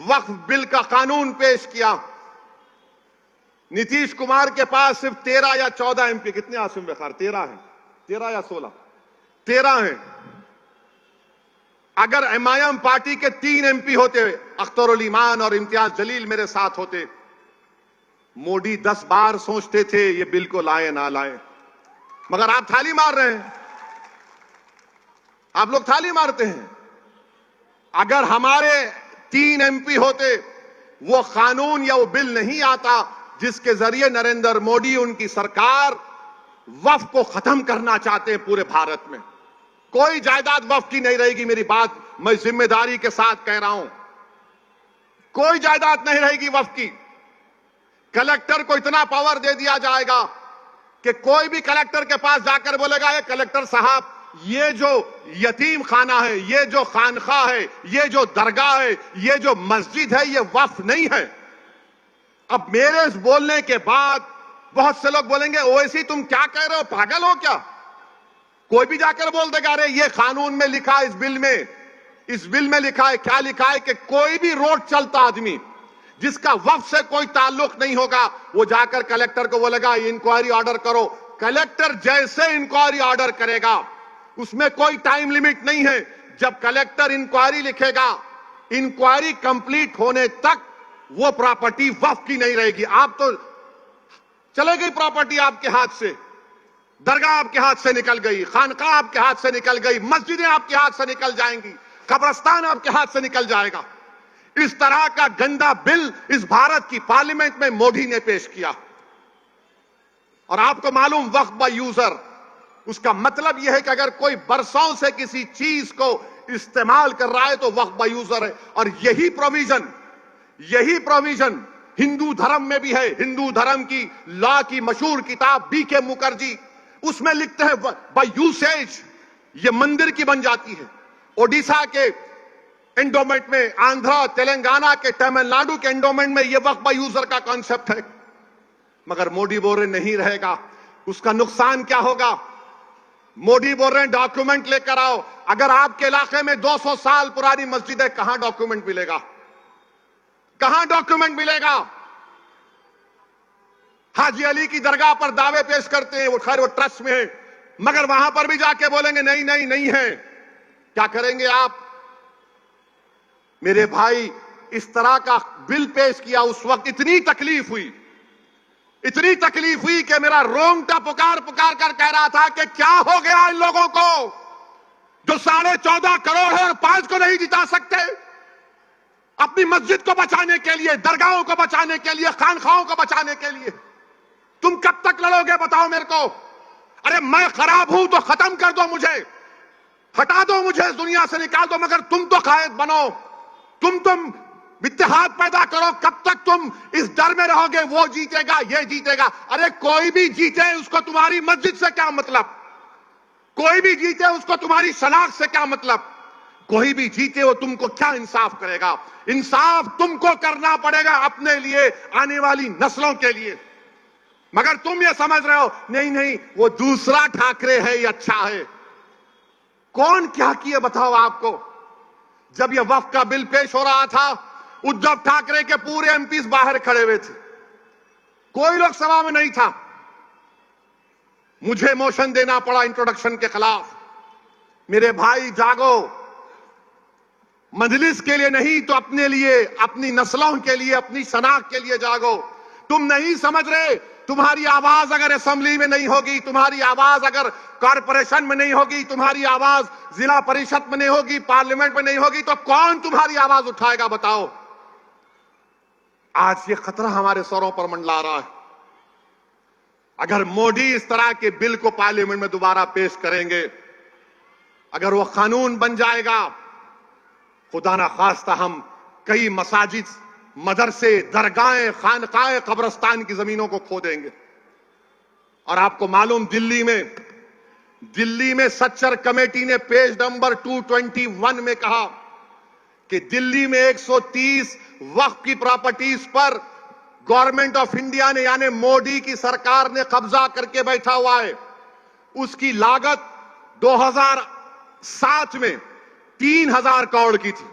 वक्फ bill का कानून पेश किया। नीतीश कुमार के पास सिर्फ 13 या 14 एमपी, कितने आसिम बखार? 13 हैं, 13 या 16, 13 हैं। अगर एमआईएम पार्टी के 3 एमपी होते, अख्तर उल ईमान और इम्तियाज जलील मेरे साथ होते, मोदी 10 बार सोचते थे ये बिल को लाए ना लाए, मगर आप थाली मार रहे हैं, आप लोग थाली मारते हैं। अगर हमारे 3 एमपी होते, वो कानून या वो बिल नहीं आता जिसके जरिए नरेंद्र मोदी, उनकी सरकार वक्फ को खत्म करना चाहते हैं पूरे भारत में। कोई जायदाद वक्फ की नहीं रहेगी, मेरी बात मैं जिम्मेदारी के साथ कह रहा हूं। कोई जायदाद नहीं रहेगी वक्फ की। कलेक्टर को इतना पावर दे दिया जाएगा कि कोई भी कलेक्टर के पास जाकर बोलेगा, ये कलेक्टर साहब, ये जो यतीम खाना है, ये जो खानखा है, ये जो दरगाह है, ये जो मस्जिद है, ये वक्फ नहीं है। अब मेरे इस बोलने के बाद बहुत से लोग बोलेंगे, ओवैसी तुम क्या कह रहे हो, पागल हो क्या? कोई भी जाकर बोल देगा, अरे ये कानून में लिखा है, इस बिल में लिखा है। क्या लिखा है कि कोई भी रोड चलता आदमी जिसका वक्फ से कोई ताल्लुक नहीं होगा, वो जाकर कलेक्टर को बोलेगा इंक्वायरी ऑर्डर करो। कलेक्टर जैसे इंक्वायरी ऑर्डर करेगा, उसमें कोई टाइम लिमिट नहीं है। जब कलेक्टर इंक्वायरी लिखेगा, इंक्वायरी कंप्लीट होने तक वो प्रॉपर्टी वक्फ की नहीं रहेगी। आप तो चले गई प्रॉपर्टी आपके हाथ से, दरगाह आपके हाथ से निकल गई, खानकाह आपके हाथ से निकल गई, मस्जिदें आपके हाथ से निकल जाएंगी, कब्रिस्तान आपके हाथ से निकल जाएगा। इस तरह का गंदा बिल इस भारत की पार्लियामेंट में मोदी ने पेश किया। और आपको मालूम, वक्फ बाय यूजर, उसका मतलब यह है कि अगर कोई बरसों से किसी चीज को इस्तेमाल कर रहा है तो वक्फ बाय यूजर है। और यही प्रोविजन हिंदू धर्म में भी है। हिंदू धर्म की लॉ की मशहूर किताब बीके मुखर्जी, उसमें लिखते हैं बाय यूसेज ये मंदिर की बन जाती है। ओडिशा के एंडोमेंट में, आंध्र, तेलंगाना के, तमिलनाडु के एंडोमेंट में यह वक्फ बाय यूजर का कॉन्सेप्ट है। मगर मोदी बोल रहे नहीं रहेगा। उसका नुकसान क्या होगा? मोदी बोल रहे हैं डॉक्यूमेंट लेकर आओ। अगर आपके इलाके में 200 साल पुरानी मस्जिद है, कहां डॉक्यूमेंट मिलेगा? कहां डॉक्यूमेंट मिलेगा? हाजी अली की दरगाह पर दावे पेश करते हैं, वो खैर वो ट्रस्ट में है, मगर वहां पर भी जाके बोलेंगे नहीं नहीं नहीं है। क्या करेंगे आप? मेरे भाई, इस तरह का बिल पेश किया, उस वक्त इतनी तकलीफ हुई कि मेरा रोंगटा पुकार पुकार कर कह रहा था कि क्या हो गया इन लोगों को जो 14.5 करोड़ है और 5 को नहीं जिता सकते। अपनी मस्जिद को बचाने के लिए, दरगाहों को बचाने के लिए, खानखाहों को बचाने के लिए तुम कब तक लड़ोगे बताओ मेरे को? अरे मैं खराब हूं तो खत्म कर दो मुझे, हटा दो मुझे, इस दुनिया से निकाल दो, मगर तुम तो कायद बनो, तुम इत्तेहाद पैदा करो। कब तक तुम इस डर में रहोगे वो जीतेगा, ये जीतेगा? अरे कोई भी जीते उसको तुम्हारी मस्जिद से क्या मतलब? कोई भी जीते उसको तुम्हारी शनाख्त से क्या मतलब? कोई भी जीते वो तुमको क्या इंसाफ करेगा? इंसाफ तुमको करना पड़ेगा अपने लिए, आने वाली नस्लों के लिए। मगर तुम ये समझ रहे हो नहीं नहीं वो दूसरा ठाकरे है, ये अच्छा है। कौन क्या किए बताओ आपको? जब ये वक्फ का बिल पेश हो रहा था, उद्धव ठाकरे के पूरे एमपीज बाहर खड़े हुए थे, कोई लोग सभा में नहीं था। मुझे मोशन देना पड़ा इंट्रोडक्शन के खिलाफ। मेरे भाई जागो, मजलिस के लिए नहीं तो अपने लिए, अपनी नस्लों के लिए, अपनी शनाख्त के लिए जागो। तुम नहीं समझ रहे, तुम्हारी आवाज अगर असेंबली में नहीं होगी, तुम्हारी आवाज अगर कॉरपोरेशन में नहीं होगी, तुम्हारी आवाज जिला परिषद में नहीं होगी, पार्लियामेंट में नहीं होगी, तो कौन तुम्हारी आवाज उठाएगा बताओ? आज ये खतरा हमारे सरों पर मंडला रहा है। अगर मोदी इस तरह के बिल को पार्लियामेंट में दोबारा पेश करेंगे, अगर वो कानून बन जाएगा, खुदा ना खास्ता हम कई मसाजिद, मदरसे, दरगाहें, खानकाहें, कब्रिस्तान की जमीनों को खो देंगे। और आपको मालूम, दिल्ली में सच्चर कमेटी ने पेज नंबर 221 में कहा कि दिल्ली में 130 वक्फ की प्रॉपर्टीज पर गवर्नमेंट ऑफ इंडिया ने, यानी मोदी की सरकार ने कब्जा करके बैठा हुआ है। उसकी लागत 2007 में 3000 करोड़ की थी।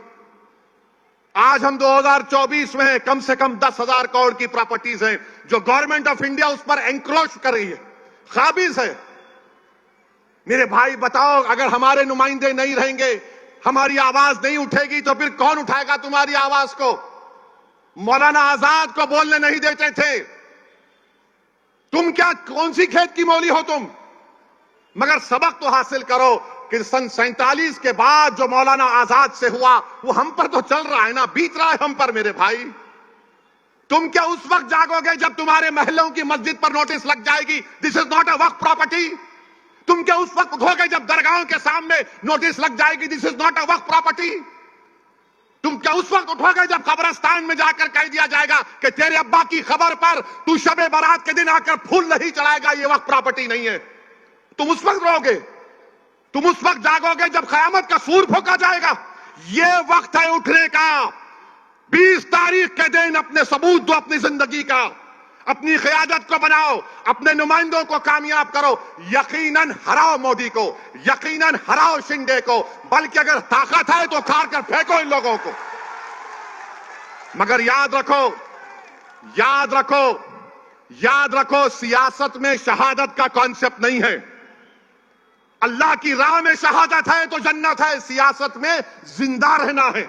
आज हम 2024 में हैं, कम से कम 10,000 करोड़ की प्रॉपर्टीज हैं जो गवर्नमेंट ऑफ इंडिया उस पर एंक्रोच कर रही है, काबिज है। मेरे भाई बताओ, अगर हमारे नुमाइंदे नहीं रहेंगे, हमारी आवाज नहीं उठेगी, तो फिर कौन उठाएगा तुम्हारी आवाज को? मौलाना आजाद को बोलने नहीं देते थे। तुम क्या, कौन सी खेत की मौली हो तुम? मगर सबक तो हासिल करो कि सन 47 के बाद जो मौलाना आजाद से हुआ वो हम पर तो चल रहा है ना, बीत रहा है हम पर। मेरे भाई, तुम क्या उस वक्त जागोगे जब तुम्हारे महलों की मस्जिद पर नोटिस लग जाएगी, this is not a Waqf property? तुम क्या उस वक्त उठोगे जब दरगाहों के सामने नोटिस लग जाएगी, this is not a Waqf property? तुम क्या उस वक्त उठोगे जब कब्रिस्तान में जाकर कह दिया जाएगा कि तेरे अब्बा की खबर पर तू शबे बारात के दिन आकर फूल नहीं चढ़ाएगा, ये वक्फ प्रॉपर्टी नहीं है? तुम उस वक्त रहोगे, तुम उस वक्त जागोगे जब कयामत का सूर फूंका जाएगा। ये वक्त है उठने का। 20 तारीख के दिन अपने सबूत दो, अपनी जिंदगी का, अपनी क़यादत को बनाओ, अपने नुमाइंदों को कामयाब करो। यकीनन हराओ मोदी को, यकीनन हराओ शिंदे को, बल्कि अगर ताकत है तो उखाड़ कर फेंको इन लोगों को। मगर याद रखो, याद रखो, याद रखो, सियासत में शहादत का कॉन्सेप्ट नहीं है। अल्लाह की राह में शहादत है तो जन्नत है, सियासत में जिंदा रहना है।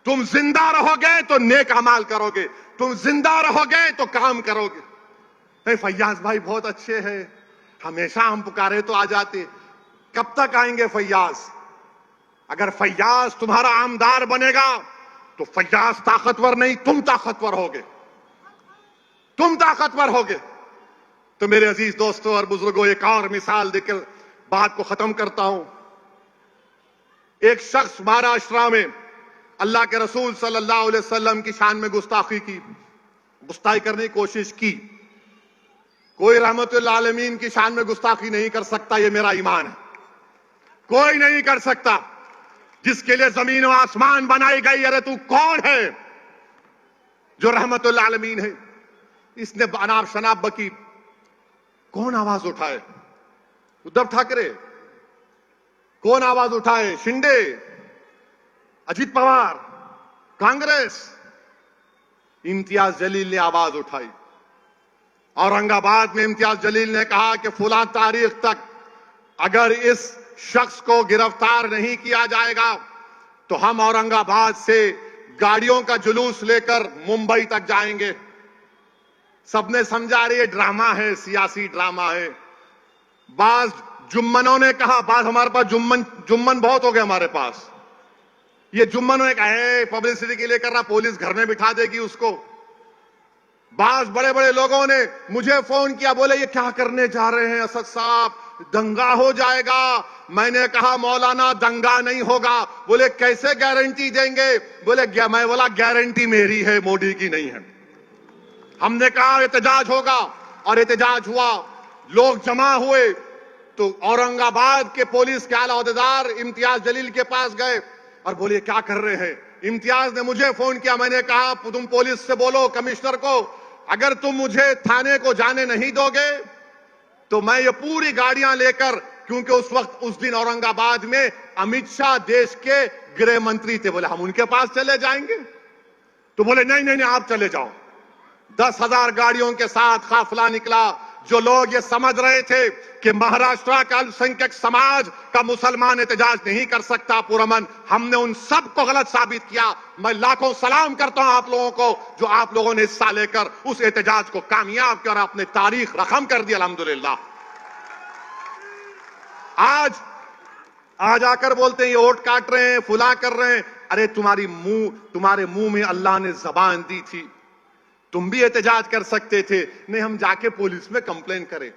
तुम जिंदा रहोगे तो नेक अमाल करोगे, तुम जिंदा रहोगे तो काम करोगे। फैयाज भाई बहुत अच्छे हैं, हमेशा हम पुकारे तो आ जाते। कब तक आएंगे फैयाज? अगर फैयाज तुम्हारा आमदार बनेगा तो फैयाज ताकतवर नहीं, तुम ताकतवर होगे, तुम ताकतवर होगे। तो मेरे अजीज दोस्तों और बुजुर्गों, एक और मिसाल देकर बात को खत्म करता हूं। एक शख्स महाराष्ट्र में अल्लाह के रसूल सल्लल्लाहु अलैहि वसल्लम की शान में गुस्ताखी करने की कोशिश की। कोई रहमतुल आलमीन की शान में गुस्ताखी नहीं कर सकता, यह मेरा ईमान है। कोई नहीं कर सकता। जिसके लिए जमीन और आसमान बनाई गई, अरे तू कौन है जो रहमतुल आलमीन है? इसने अनाप शनाप बकी, कौन आवाज उठाए? उद्धव ठाकरे? कौन आवाज उठाए? शिंदे, अजीत पवार, कांग्रेस? इम्तियाज जलील ने आवाज उठाई। औरंगाबाद में इम्तियाज जलील ने कहा कि फुला तारीख तक अगर इस शख्स को गिरफ्तार नहीं किया जाएगा तो हम औरंगाबाद से गाड़ियों का जुलूस लेकर मुंबई तक जाएंगे। सबने समझा रही ड्रामा है, सियासी ड्रामा है। बाज जुम्मनों ने कहा, बाज हमारे पास जुम्मन बहुत हो गए हमारे पास। ये जुम्मनों ने कहा पब्लिसिटी के लिए कर रहा, पुलिस घर में बिठा देगी उसको। बाज बड़े बड़े लोगों ने मुझे फोन किया, बोले ये क्या करने जा रहे हैं असद साहब, दंगा हो जाएगा। मैंने कहा मौलाना दंगा नहीं होगा। बोले कैसे गारंटी देंगे? बोले मैं बोला गारंटी मेरी है, मोदी की नहीं है। हमने कहा एहतजाज होगा और एहतजाज हुआ, लोग जमा हुए तो औरंगाबाद के पुलिस के आला अहदेदार इम्तियाज जलील के पास गए और बोले क्या कर रहे हैं? इम्तियाज ने मुझे फोन किया, मैंने कहा तुम पुलिस से बोलो कमिश्नर को, अगर तुम मुझे थाने को जाने नहीं दोगे तो मैं ये पूरी गाड़ियां लेकर, क्योंकि उस दिन औरंगाबाद में अमित शाह देश के गृह मंत्री थे, बोले हम उनके पास चले जाएंगे। तो बोले नहीं नहीं नहीं आप चले जाओ। 10,000 गाड़ियों के साथ काफिला निकला। जो लोग ये समझ रहे थे कि महाराष्ट्र का अल्पसंख्यक समाज का मुसलमान एहतजाज नहीं कर सकता पुरअमन, हमने उन सब को गलत साबित किया। मैं लाखों सलाम करता हूं आप लोगों को जो आप लोगों ने हिस्सा लेकर उस एहतजाज को कामयाब किया और अपने तारीख रकम कर दी अल्हम्दुलिल्लाह। आज आकर बोलते हैं ये वोट काट रहे हैं, फुला कर रहे हैं। अरे तुम्हारे मुंह में अल्लाह ने जबान दी थी, तुम भी एहतजाज कर सकते थे। नहीं हम जाके पुलिस में कंप्लेन करें।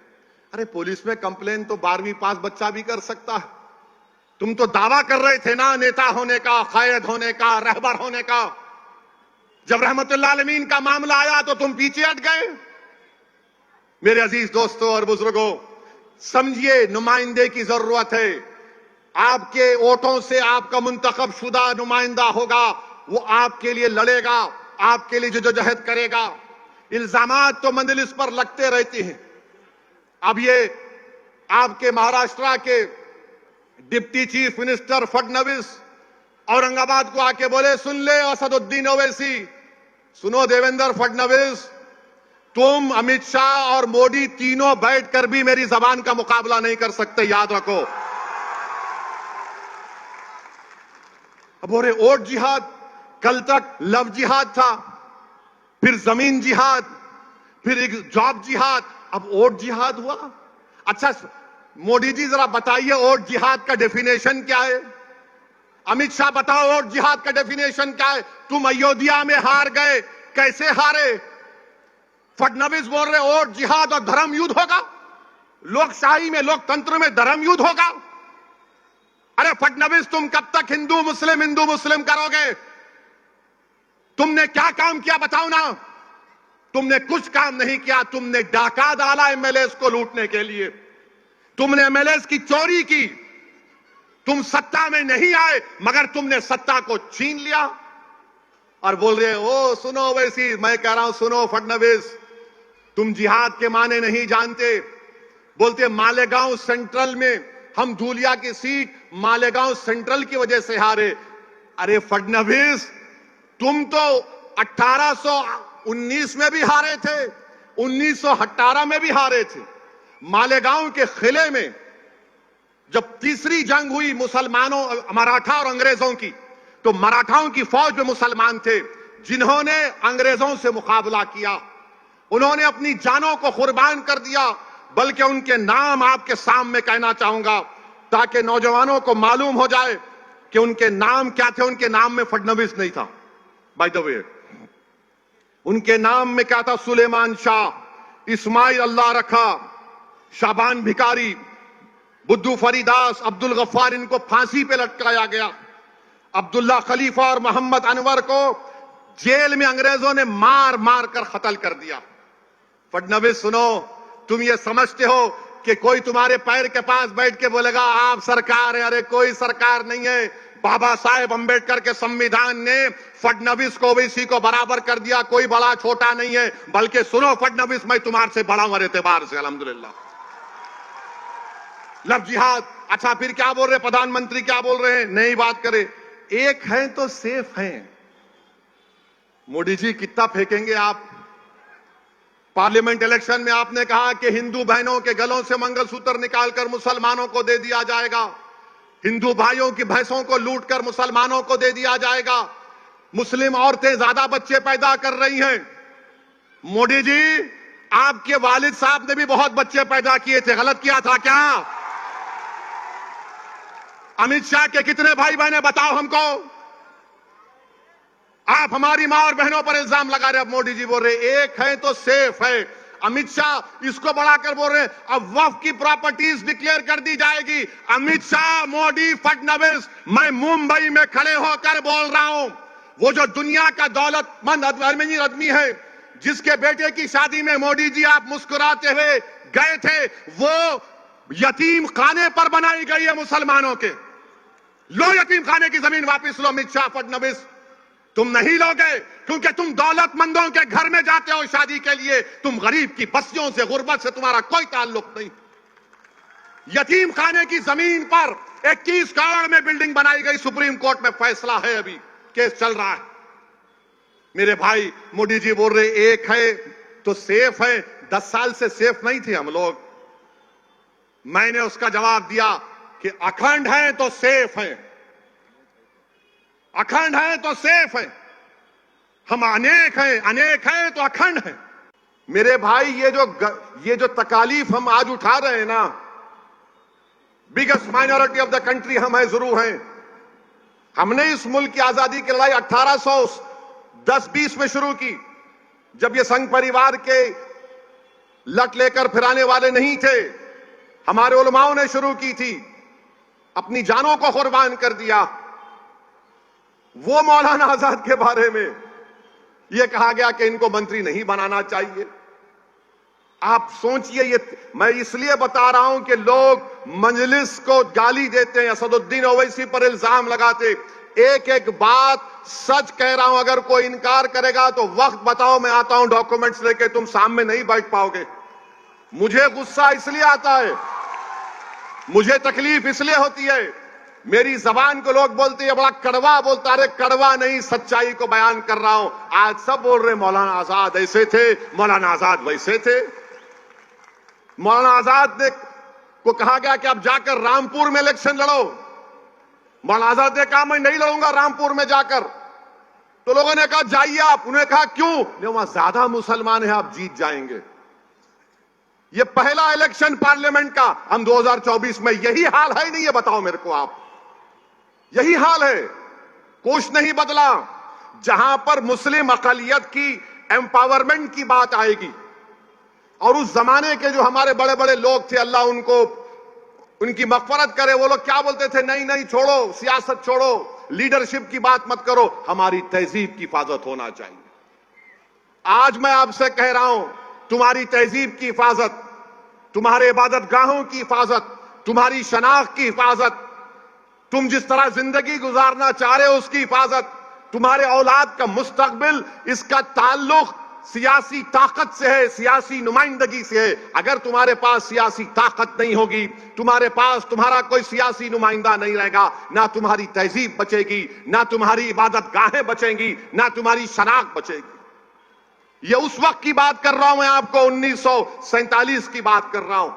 अरे पुलिस में कंप्लेन तो 12वीं पास बच्चा भी कर सकता है। तुम तो दावा कर रहे थे ना नेता होने का, कायद होने का, रहबर होने का। जब रहमतुल्लाह आलमीन का मामला आया तो तुम पीछे हट गए। मेरे अजीज दोस्तों और बुजुर्गों, समझिए नुमाइंदे की जरूरत है। आपके वोटों से आपका मुंतखब शुदा नुमाइंदा होगा, वो आपके लिए लड़ेगा, आपके लिए जद्दोजहद करेगा। इल्जामात तो मंजलिस पर लगते रहते हैं। अब ये आपके महाराष्ट्र के deputy chief minister Fadnavis Aurangabad को आके बोले, सुन ले असदुद्दीन ओवैसी, सुनो देवेंद्र फडणवीस, तुम अमित शाह और मोदी तीनों बैठकर भी मेरी जबान का मुकाबला नहीं कर सकते, याद रखो। अब बोले वोट जिहाद, कल तक लव जिहाद था, फिर जमीन जिहाद, फिर एक जॉब जिहाद, अब वोट जिहाद हुआ। अच्छा मोदी जी जरा बताइए वोट जिहाद का डेफिनेशन क्या है? अमित शाह बताओ वोट जिहाद का डेफिनेशन क्या है? तुम अयोध्या में हार गए, कैसे हारे? फडणवीस बोल रहे वोट जिहाद और धर्म युद्ध होगा, लोकशाही में लोकतंत्र में धर्म युद्ध होगा। अरे फडणवीस तुम कब तक हिंदू मुस्लिम करोगे? तुमने क्या काम किया बताओ ना? तुमने कुछ काम नहीं किया, तुमने डाका डाला एमएलएस को लूटने के लिए, तुमने एमएलएस की चोरी की, तुम सत्ता में नहीं आए मगर तुमने सत्ता को छीन लिया और बोल रहे ओ सुनो वैसी, मैं कह रहा हूं सुनो फडणवीस, तुम जिहाद के माने नहीं जानते। बोलते मालेगांव सेंट्रल में हम धूलिया की सीट मालेगांव सेंट्रल की वजह से हारे। अरे फडणवीस तुम तो 1819 में भी हारे थे, 1918 में भी हारे थे। मालेगांव के किले में जब तीसरी जंग हुई मुसलमानों मराठा और अंग्रेजों की, तो मराठाओं की फौज में मुसलमान थे जिन्होंने अंग्रेजों से मुकाबला किया, उन्होंने अपनी जानों को कुर्बान कर दिया। बल्कि उनके नाम आपके सामने कहना चाहूंगा ताकि नौजवानों को मालूम हो जाए कि उनके नाम क्या थे। उनके नाम में फडणवीस नहीं था, बाय द वे। उनके नाम में क्या था? सुलेमान शाह, इस्माइल अल्लाह रखा, शाबान भिकारी, बुद्धू फरीदास, अब्दुल गफ्फार, इनको फांसी पे लटकाया गया। अब्दुल्ला खलीफा और मोहम्मद अनवर को जेल में अंग्रेजों ने मार मार कर कत्ल कर दिया। फडणवीस सुनो, तुम ये समझते हो कि कोई तुम्हारे पैर के पास बैठ के बोलेगा आप सरकार है? अरे कोई सरकार नहीं है। बाबा साहेब अंबेडकर के संविधान ने फडणवीस को ओवैसी को बराबर कर दिया। कोई बड़ा छोटा नहीं है। बल्कि सुनो फडणवीस, मैं तुम्हारे से बड़ा हूं एतबार से, अल्हम्दुलिल्लाह। लव जिहाद। अच्छा फिर क्या बोल रहे प्रधानमंत्री, क्या बोल रहे हैं? नई बात करें, एक है तो सेफ है। मोदी जी कितना फेंकेंगे आप? पार्लियामेंट इलेक्शन में आपने कहा कि हिंदू बहनों के गलों से मंगलसूत्र निकालकर मुसलमानों को दे दिया जाएगा, हिंदू भाइयों की भैंसों को लूटकर मुसलमानों को दे दिया जाएगा, मुस्लिम औरतें ज्यादा बच्चे पैदा कर रही हैं। मोदी जी आपके वालिद साहब ने भी बहुत बच्चे पैदा किए थे, गलत किया था क्या? अमित शाह के कितने भाई बहन बताओ हमको? आप हमारी मां और बहनों पर इल्जाम लगा रहे। अब मोदी जी बोल रहे एक है तो सेफ है। अमित शाह इसको बढ़ाकर बोल रहे अब वक्फ की प्रॉपर्टीज डिक्लेयर कर दी जाएगी। अमित शाह, मोदी, फडणवीस, मैं मुंबई में खड़े होकर बोल रहा हूं, वो जो दुनिया का दौलतमंद आदमी है जिसके बेटे की शादी में मोदी जी आप मुस्कुराते हुए गए थे, वो यतीम खाने पर बनाई गई है मुसलमानों के। लो यतीम खाने की जमीन वापस लो। अमित शाह, फडणवीस तुम नहीं लोगे क्योंकि तुम दौलतमंदों के घर में जाते हो शादी के लिए। तुम गरीब की बस्तियों से, गुर्बत से तुम्हारा कोई ताल्लुक नहीं। यतीम खाने की जमीन पर 21 करोड़ में बिल्डिंग बनाई गई। सुप्रीम कोर्ट में फैसला है, अभी केस चल रहा है। मेरे भाई मोदी जी बोल रहे एक है तो सेफ है। 10 साल से सेफ नहीं थे हम लोग। मैंने उसका जवाब दिया कि अखंड है तो सेफ है, अखंड है तो सेफ है। हम अनेक हैं तो अखंड हैं। मेरे भाई ये जो तकालीफ हम आज उठा रहे हैं ना, biggest minority of the country हम है, जरूर हैं। हमने इस मुल्क की आजादी की लड़ाई 1810-20 में शुरू की, जब ये संघ परिवार के लट लेकर फिराने वाले नहीं थे। हमारे उलमाओं ने शुरू की थी, अपनी जानों को कुर्बान कर दिया। वो मौलाना आजाद के बारे में यह कहा गया कि इनको मंत्री नहीं बनाना चाहिए। आप सोचिए, ये मैं इसलिए बता रहा हूं कि लोग मजलिस को गाली देते हैं, असदुद्दीन ओवैसी पर इल्जाम लगाते। एक एक बात सच कह रहा हूं। अगर कोई इनकार करेगा तो वक्त बताओ, मैं आता हूं डॉक्यूमेंट्स लेके, तुम सामने नहीं बैठ पाओगे। मुझे गुस्सा इसलिए आता है, मुझे तकलीफ इसलिए होती है मेरी जबान को लोग बोलते हैं बड़ा कड़वा बोलता, अरे कड़वा नहीं, सच्चाई को बयान कर रहा हूं। आज सब बोल रहे मौलाना आजाद ऐसे थे, मौलाना आजाद वैसे थे। मौलाना आजाद ने को कहा गया कि आप जाकर रामपुर में इलेक्शन लड़ो। मौलाना आजाद ने कहा मैं नहीं लड़ूंगा रामपुर में जाकर। तो लोगों ने कहा जाइए आप। उन्होंने कहा क्यों? वहां ज्यादा मुसलमान हैं, आप जीत जाएंगे। ये पहला इलेक्शन पार्लियामेंट का। हम 2024 में यही हाल है नहीं? ये बताओ मेरे को आप। यही हाल है, कुछ नहीं बदला। जहां पर मुस्लिम अकलियत की एम्पावरमेंट की बात आएगी, और उस जमाने के जो हमारे बड़े बड़े लोग थे, अल्लाह उनको उनकी मगफरत करे, वो लोग क्या बोलते थे? नहीं नहीं छोड़ो, सियासत छोड़ो, लीडरशिप की बात मत करो, हमारी तहजीब की हिफाजत होना चाहिए। आज मैं आपसे कह रहा हूं, तुम्हारी तहजीब की हिफाजत, तुम्हारे इबादत गाहों की हिफाजत, तुम्हारी शनाख्त की हिफाजत, तुम जिस तरह जिंदगी गुजारना चाह रहे हो उसकी हिफाजत, तुम्हारे औलाद का मुस्तकबिल, इसका ताल्लुक सियासी ताकत से है, सियासी नुमाइंदगी से है। अगर तुम्हारे पास सियासी ताकत नहीं होगी, तुम्हारे पास तुम्हारा कोई सियासी नुमाइंदा नहीं रहेगा, ना तुम्हारी तहजीब बचेगी, ना तुम्हारी इबादत गाहें बचेंगी, ना तुम्हारी शनाख्त बचेगी। ये उस वक्त की बात कर रहा हूं मैं आपको, 1947 की बात कर रहा हूं।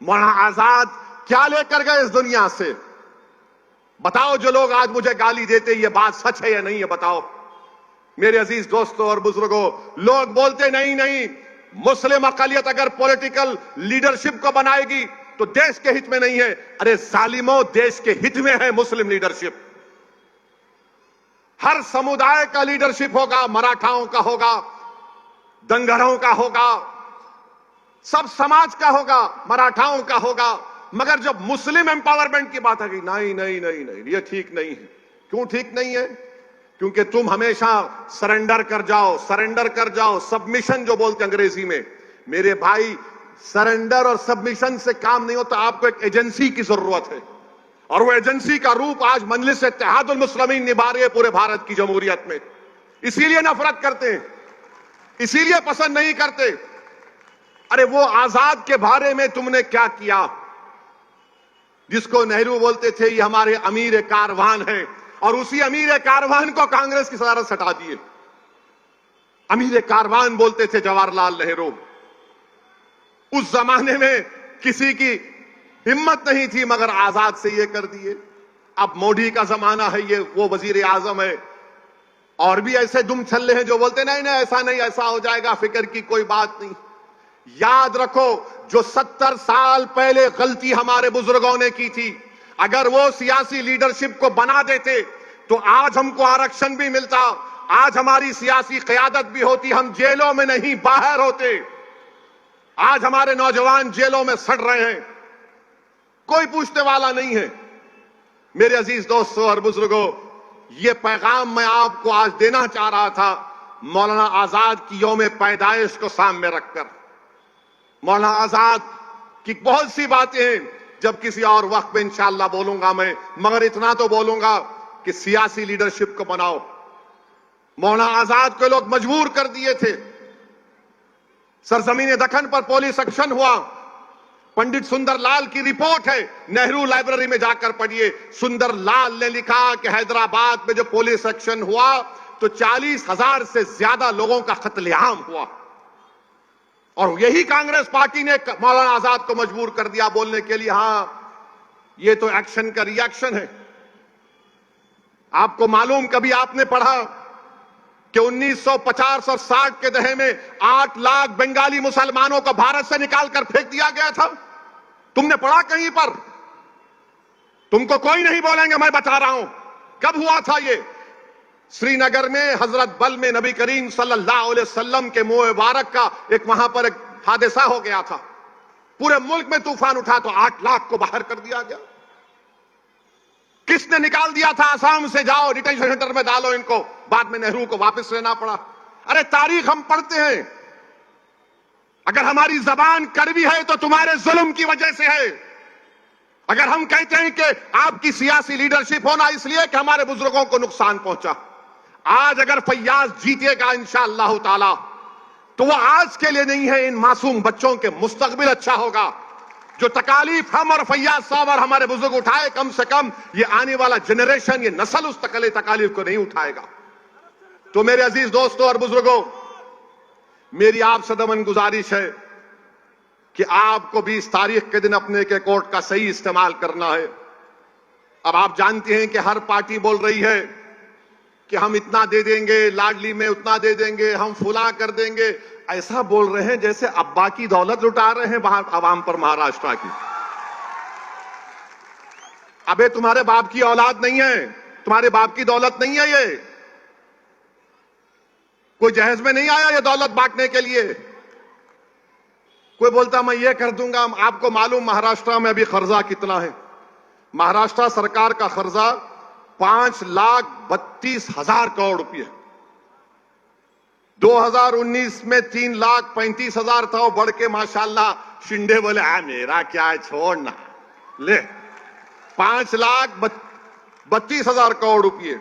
मौलाना आजाद क्या लेकर गए इस दुनिया से? बताओ, जो लोग आज मुझे गाली देते, ये बात सच है या नहीं है? बताओ मेरे अजीज दोस्तों और बुजुर्गों। लोग बोलते नहीं नहीं, मुस्लिम अकलियत अगर पॉलिटिकल लीडरशिप को बनाएगी तो देश के हित में नहीं है। अरे जालिमों, देश के हित में है मुस्लिम लीडरशिप। हर समुदाय का लीडरशिप होगा, मराठाओं का होगा, दंगरों का होगा, सब समाज का होगा, मराठाओं का होगा। मगर जब मुस्लिम एम्पावरमेंट की बात आ गई, नहीं नहीं नहीं नहीं, ये ठीक नहीं है। क्यों ठीक नहीं है? क्योंकि तुम हमेशा सरेंडर कर जाओ, सरेंडर कर जाओ, सबमिशन जो बोलते अंग्रेजी में। मेरे भाई, सरेंडर और सबमिशन से काम नहीं होता, आपको एक एजेंसी की जरूरत है, और वो एजेंसी का रूप आज मजलिस इत्तेहादुल मुस्लिमीन निभा रही है पूरे भारत की जमहूरियत में। इसीलिए नफरत करते हैं, इसीलिए पसंद नहीं करते। अरे वो आजाद के बारे में तुमने क्या किया, जिसको नेहरू बोलते थे ये हमारे अमीर कारवान है, और उसी अमीर कारवान को कांग्रेस की सदारत हटा दिए। अमीर कारवान बोलते थे जवाहरलाल नेहरू। उस जमाने में किसी की हिम्मत नहीं थी, मगर आजाद से ये कर दिए। अब मोदी का जमाना है, ये वो वजीर आजम है, और भी ऐसे दुम छल्ले हैं जो बोलते नहीं नहीं ऐसा नहीं, ऐसा हो जाएगा, फिक्र की कोई बात नहीं। याद रखो, जो 70 साल पहले गलती हमारे बुजुर्गों ने की थी, अगर वो सियासी लीडरशिप को बना देते तो आज हमको आरक्षण भी मिलता, आज हमारी सियासी क़यादत भी होती, हम जेलों में नहीं बाहर होते। आज हमारे नौजवान जेलों में सड़ रहे हैं, कोई पूछने वाला नहीं है। मेरे अजीज दोस्तों और बुजुर्गों, ये पैगाम मैं आपको आज देना चाह रहा था, मौलाना आजाद की यौम पैदाइश को सामने रखकर। मौलाना आजाद की बहुत सी बातें हैं, जब किसी और वक्त में इंशाअल्लाह बोलूंगा मैं, मगर इतना तो बोलूंगा कि सियासी लीडरशिप को बनाओ। मौलाना आजाद को लोग मजबूर कर दिए थे। सरजमीन दक्कन पर पुलिस एक्शन हुआ। पंडित सुंदरलाल की रिपोर्ट है, नेहरू लाइब्रेरी में जाकर पढ़िए। सुंदरलाल ने लिखा कि हैदराबाद में जो पुलिस एक्शन हुआ तो 40,000 से ज्यादा लोगों का कत्लेआम हुआ, और यही कांग्रेस पार्टी ने मौलाना आजाद को मजबूर कर दिया बोलने के लिए, हां ये तो एक्शन का रिएक्शन है। आपको मालूम, कभी आपने पढ़ा कि 1950 और 60 के दहे में 8 लाख बंगाली मुसलमानों को भारत से निकालकर फेंक दिया गया था? तुमने पढ़ा कहीं पर? तुमको कोई नहीं बोलेंगे, मैं बता रहा हूं कब हुआ था ये। श्रीनगर में हजरत बल में नबी करीम सल्लल्लाहु अलैहि वसल्लम के मुंह मुबारक का एक वहां पर एक हादसा हो गया था। पूरे मुल्क में तूफान उठा तो 8 लाख को बाहर कर दिया गया। किसने निकाल दिया था? आसाम से जाओ डिटेंशन सेंटर में डालो इनको, बाद में नेहरू को वापस लेना पड़ा। अरे तारीख हम पढ़ते हैं। अगर हमारी जबान कड़वी है तो तुम्हारे जुल्म की वजह से है। अगर हम कहते हैं कि आपकी सियासी लीडरशिप होना इसलिए कि हमारे बुजुर्गों को नुकसान पहुंचा, आज अगर फैयाज जीतेगा इंशाअल्लाह ताला तो वो आज के लिए नहीं है, इन मासूम बच्चों के मुस्तकबिल अच्छा होगा। जो तकालीफ हम और फैयाज साहब और हमारे बुजुर्ग उठाए, कम से कम ये आने वाला जनरेशन, ये नस्ल उस तकालीफ को नहीं उठाएगा। तो मेरे अजीज दोस्तों और बुजुर्गों, मेरी आपसे दमन गुजारिश है कि आपको 20 तारीख के दिन अपने के कोर्ट का सही इस्तेमाल करना है। अब आप जानते हैं कि हर पार्टी बोल रही है कि हम इतना दे देंगे, लाडली में उतना दे देंगे, हम फुला कर देंगे। ऐसा बोल रहे हैं जैसे अब्बा की दौलत लुटा रहे हैं बाहर आवाम पर, महाराष्ट्र की। अबे तुम्हारे बाप की औलाद नहीं है, तुम्हारे बाप की दौलत नहीं है ये। कोई जहेज में नहीं आया ये दौलत बांटने के लिए। कोई बोलता मैं ये कर दूंगा। आपको मालूम महाराष्ट्र में अभी कर्जा कितना है? महाराष्ट्र सरकार का कर्जा 5,32,000 करोड़ रुपये। 2019 में 3,35,000 था, वो बढ़ के माशाल्लाह शिंदे बोले मेरा क्या है, छोड़ना ले 5,32,000 करोड़ रुपये।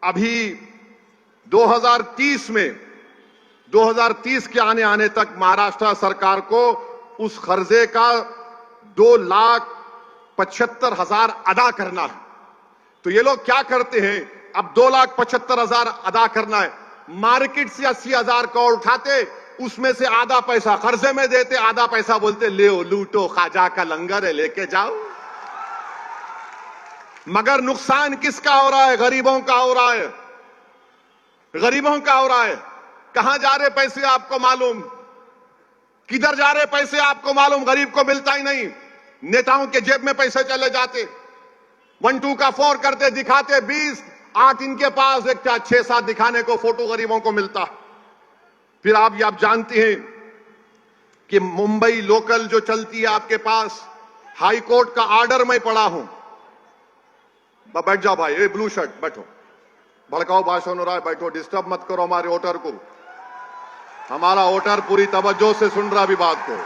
अभी 2030 में 2030 के आने तक महाराष्ट्र सरकार को उस कर्जे का 2,75,000 अदा करना है। तो ये लोग क्या करते हैं, अब 2,75,000 अदा करना है, मार्केट से 80,000 करोड़ उठाते, उसमें से आधा पैसा कर्जे में देते, आधा पैसा बोलते ले लूटो, खाजा का लंगर है लेके जाओ। मगर नुकसान किसका हो रहा है? गरीबों का हो रहा है, गरीबों का हो रहा है। कहां जा रहे पैसे आपको मालूम? किधर जा रहे पैसे आपको मालूम? गरीब को मिलता ही नहीं। नेताओं के जेब में पैसे चले जाते, 1 2 का 4 करते, दिखाते 20, 8 इनके पास, एक 6-7 दिखाने को फोटो गरीबों को मिलता। फिर आप जानते हैं कि मुंबई लोकल जो चलती है आपके पास, हाई कोर्ट का ऑर्डर मैं पढ़ा हूं। बैठ जाओ भाई, ये ब्लू शर्ट बैठो, भड़काओ भाषण हो रहा है, बैठो, डिस्टर्ब मत करो हमारे वोटर को। हमारा वोटर पूरी तवज्जो से सुन रहा भी बात को।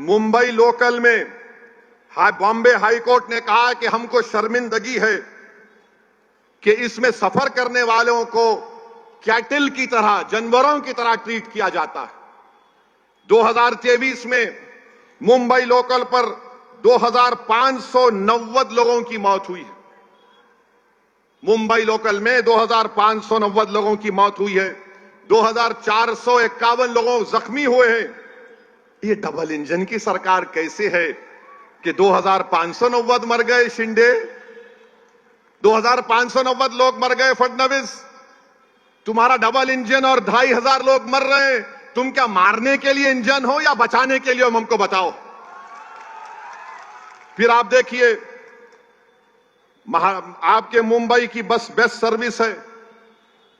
मुंबई लोकल में बॉम्बे हाई कोर्ट ने कहा कि हमको शर्मिंदगी है कि इसमें सफर करने वालों को कैटल की तरह, जानवरों की तरह ट्रीट किया जाता है। 2023 में मुंबई लोकल पर 2,590 लोगों की मौत हुई है। मुंबई लोकल में 2,590 लोगों की मौत हुई है, 2,451 लोगों जख्मी हुए हैं। ये डबल इंजन की सरकार कैसे है कि 2,590 मर गए शिंदे, 2,590 लोग मर गए फडणवीस, तुम्हारा डबल इंजन और 2,500 लोग मर रहे हैं। तुम क्या मारने के लिए इंजन हो या बचाने के लिए हो, हमको बताओ। फिर आप देखिए, आपके मुंबई की बस बेस्ट सर्विस है,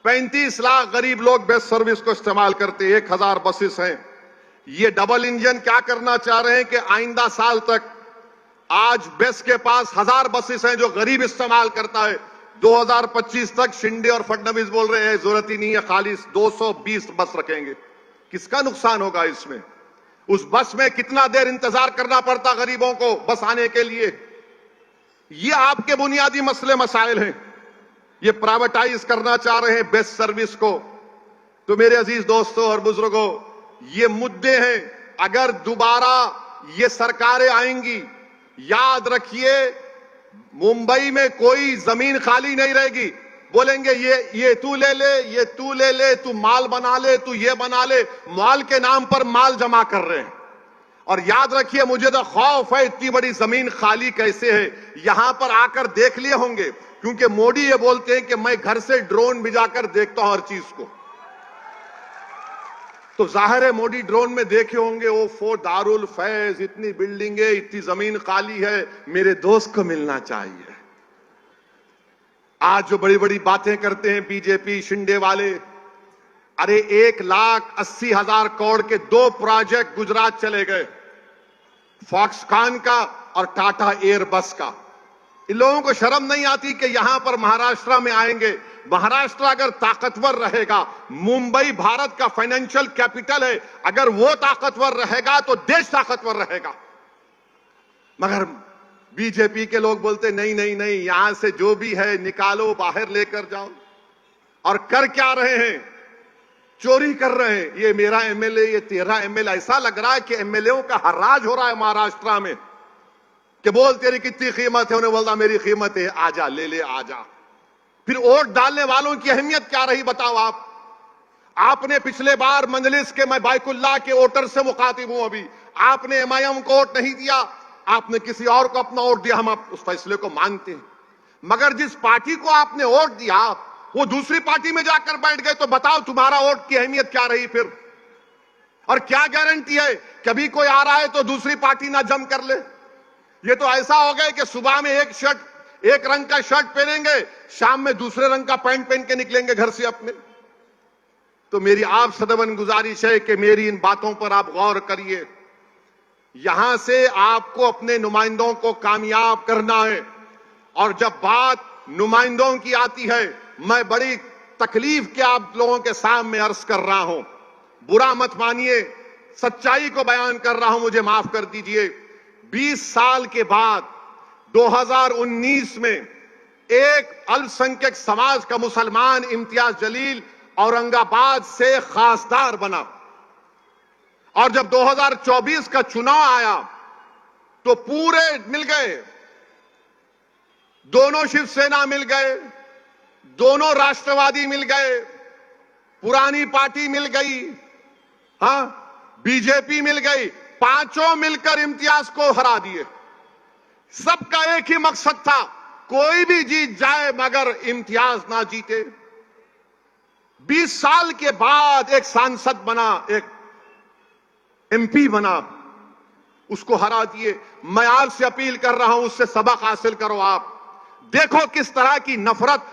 35 लाख गरीब लोग बेस्ट सर्विस को इस्तेमाल करते, 1,000 बसेस हैं। ये डबल इंजन क्या करना चाह रहे हैं कि आइंदा साल तक, आज बेस्ट के पास 1,000 बसेस हैं जो गरीब इस्तेमाल करता है, 2025 तक शिंदे और फडणवीस बोल रहे हैं जरूरत ही नहीं है, खाली 220 बस रखेंगे। किसका नुकसान होगा इसमें? उस बस में कितना देर इंतजार करना पड़ता गरीबों को बस आने के लिए। ये आपके बुनियादी मसले मसाइल हैं। ये प्राइवेटाइज करना चाह रहे हैं बेस्ट सर्विस को। तो मेरे अजीज दोस्तों और बुजुर्गों, ये मुद्दे हैं। अगर दोबारा ये सरकारें आएंगी, याद रखिए मुंबई में कोई जमीन खाली नहीं रहेगी। बोलेंगे ये तू ले ले, ये तू ले ले, तू माल बना ले, तू ये बना ले। माल के नाम पर माल जमा कर रहे हैं। और याद रखिए, मुझे तो खौफ है इतनी बड़ी जमीन खाली कैसे है। यहां पर आकर देख लिए होंगे, क्योंकि मोदी ये बोलते हैं कि मैं घर से ड्रोन भिजाकर देखता हूं हर चीज को। तो जाहिर है मोदी ड्रोन में देखे होंगे वो दारुल फैज, इतनी बिल्डिंगें, इतनी जमीन खाली है, मेरे दोस्त को मिलना चाहिए। आज जो बड़ी बड़ी बातें करते हैं बीजेपी शिंदे वाले, अरे 1,80,000 करोड़ के 2 प्रोजेक्ट गुजरात चले गए, फॉक्सकॉन का और टाटा एयरबस का। इन लोगों को शर्म नहीं आती कि यहां पर महाराष्ट्र में आएंगे। महाराष्ट्र अगर ताकतवर रहेगा, मुंबई भारत का फाइनेंशियल कैपिटल है, अगर वो ताकतवर रहेगा तो देश ताकतवर रहेगा। मगर बीजेपी के लोग बोलते नहीं नहीं नहीं, यहां से जो भी है निकालो, बाहर लेकर जाओ। और कर क्या रहे हैं? चोरी कर रहे हैं, ये मेरा एमएलए, ये तेरा एमएलए। ऐसा लग रहा है कि एमएलएओं का हर्राज हो रहा है महाराष्ट्र में कि बोल तेरी कितनी कीमत है, उन्हें बोलता मेरी कीमत है, आजा ले ले आजा। फिर वोट डालने वालों की अहमियत क्या रही बताओ आप। आपने पिछले बार मंजलिस के, मैं बाइकुल्ला के वोटर से मुखातिब हूं, अभी आपने एमआईएम को वोट नहीं दिया, आपने किसी और को अपना वोट दिया, हम उस फैसले को मानते हैं। मगर जिस पार्टी को आपने वोट दिया वो दूसरी पार्टी में जाकर बैठ गए, तो बताओ तुम्हारा वोट की अहमियत क्या रही फिर। और क्या गारंटी है कभी कोई आ रहा है तो दूसरी पार्टी ना जम कर ले। ये तो ऐसा हो गया कि सुबह में एक रंग का शर्ट पहनेंगे, शाम में दूसरे रंग का पैंट पहन के निकलेंगे घर से अपने। तो मेरी आप सदैवन गुजारिश है कि मेरी इन बातों पर आप गौर करिए। यहां से आपको अपने नुमाइंदों को कामयाब करना है। और जब बात नुमाइंदों की आती है, मैं बड़ी तकलीफ के आप लोगों के सामने अर्ज कर रहा हूं, बुरा मत मानिए, सच्चाई को बयान कर रहा हूं, मुझे माफ कर दीजिए। 20 साल के बाद 2019 में एक अल्पसंख्यक समाज का मुसलमान इम्तियाज जलील औरंगाबाद से खासदार बना। और जब 2024 का चुनाव आया तो पूरे मिल गए, दोनों शिवसेना मिल गए, दोनों राष्ट्रवादी मिल गए, पुरानी पार्टी मिल गई, हां बीजेपी मिल गई, पांचों मिलकर इम्तियाज को हरा दिए। सबका एक ही मकसद था, कोई भी जीत जाए मगर इम्तियाज ना जीते। 20 साल के बाद एक सांसद बना, एक एमपी बना, उसको हरा दिए। मैं आपसे अपील कर रहा हूं, उससे सबक हासिल करो। आप देखो किस तरह की नफरत